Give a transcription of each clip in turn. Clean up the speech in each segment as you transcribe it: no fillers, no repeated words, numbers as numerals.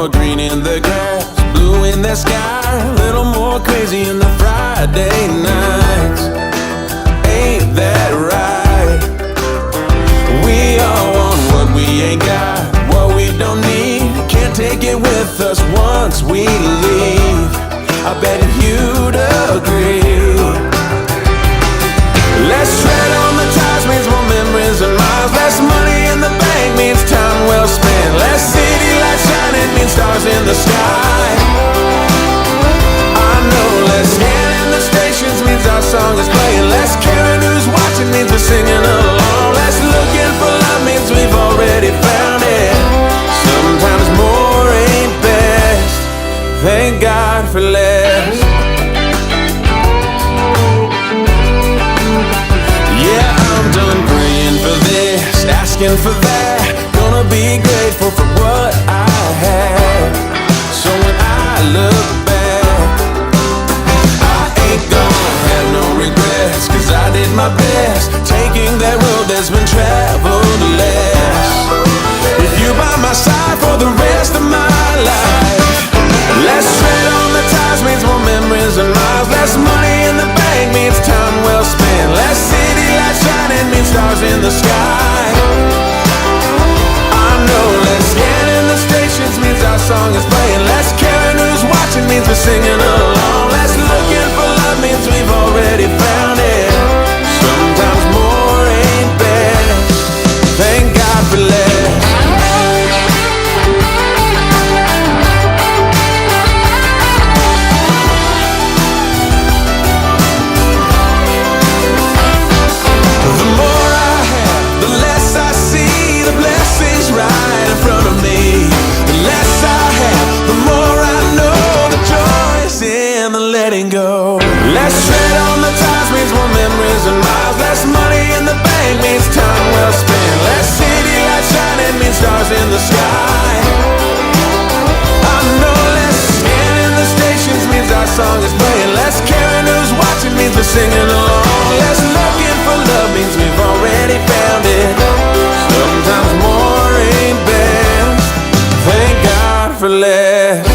green in the grass, blue in the sky, a little more crazy in the Friday nights. Ain't that right? We all want what we ain't got, what we don't need. Can't take it with us once we leave. I bet you'd agree. Less tread on the ties means more memories and miles. Less money in the bank means time well spent. Less city lights shining means stars in the sky. I know less scanning the stations means our song is playing. Less caring who's watching means we're singing along. Less looking for love means we've already found it. Sometimes more ain't best. Thank God for less. Done praying for this, asking for that. Gonna be grateful for what I have. So when I look back, I ain't gonna have no regrets, cause I did my best, taking that road that's been traveled less. With you by my side for the rest of my life. Less tread on the ties means more memories and miles. Less money in the bank means time well spent. Less city lights shining means stars in the sky. I know less scanning the stations means our song is playing. Less caring who's watching means we're singing along. Less looking for love means we've already found it. Sometimes more ain't best. Thank God for less. Right in front of me. The less I have, the more I know the joy is in the letting go. Less tread on the ties means more memories and miles. Less money in the bank means time well spent. Less city lights shining means stars in the sky. I know less scanning the stations means our song is playing. Less caring who's watching means we're singing along. Less looking for love means we've already found it. Sometimes more ain't best. Thank God for less.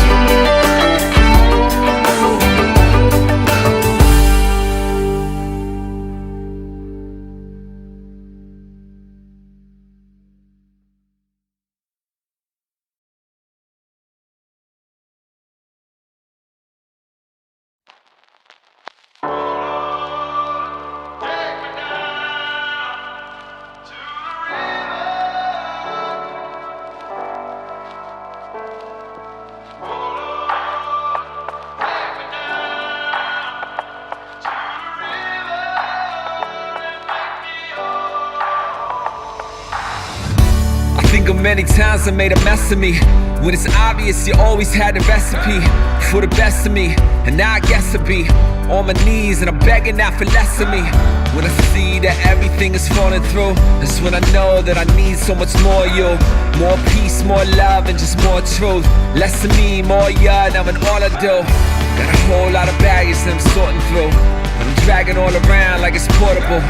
Many times I made a mess of me, when it's obvious you always had the recipe for the best of me. And now I guess I'll be on my knees and I'm begging out for less of me. When I see that everything is falling through, that's when I know that I need so much more of you. More peace, more love, and just more truth. Less of me, more you, now in all I do. Got a whole lot of baggage that I'm sorting through, but I'm dragging all around like it's portable.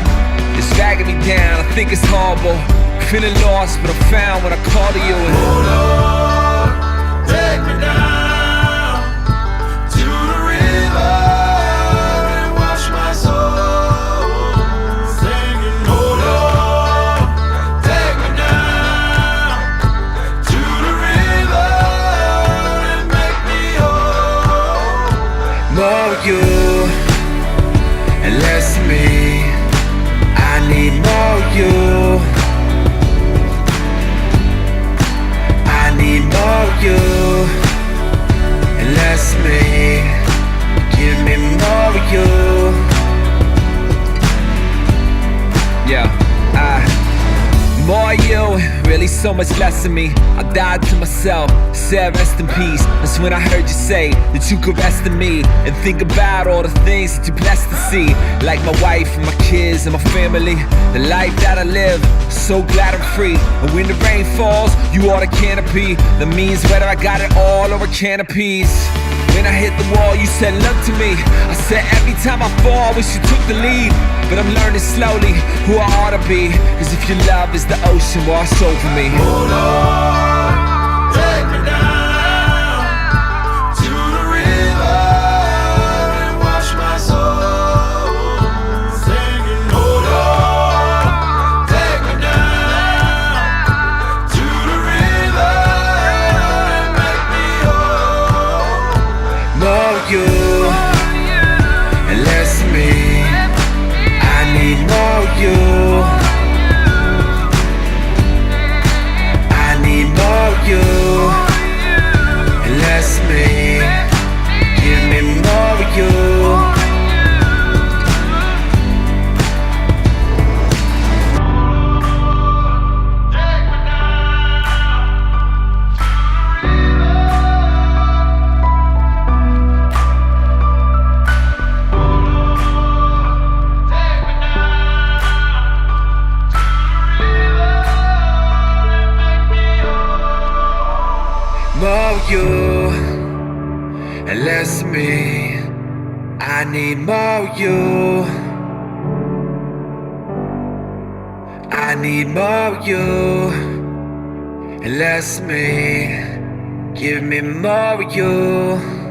It's dragging me down, I think it's horrible. Feeling lost, but I'm found when I call to you. And oh Lord, take me down to the river and wash my soul. Singing, oh Lord, take me down to the river and make me whole. more of you and less of me. I need more of you. More of you and less of me. Give me more of you. Yeah, more of you, really so much less of me. I died to myself, said rest in peace. That's when I heard you say that you could rest in me and think about all the things that you're blessed to see, like my wife and my kids and my family, the life that I live. So glad I'm free. And when the rain falls, you are the canopy. That means whether I got it all or a canopies. When I hit the wall, you said look to me. I said every time I fall, I wish you took the lead. But I'm learning slowly who I ought to be. Cause if your love is the ocean, wash over me. Oh Lord, take me down more you and less me. I need more you. I need more you and less me. Give me more you.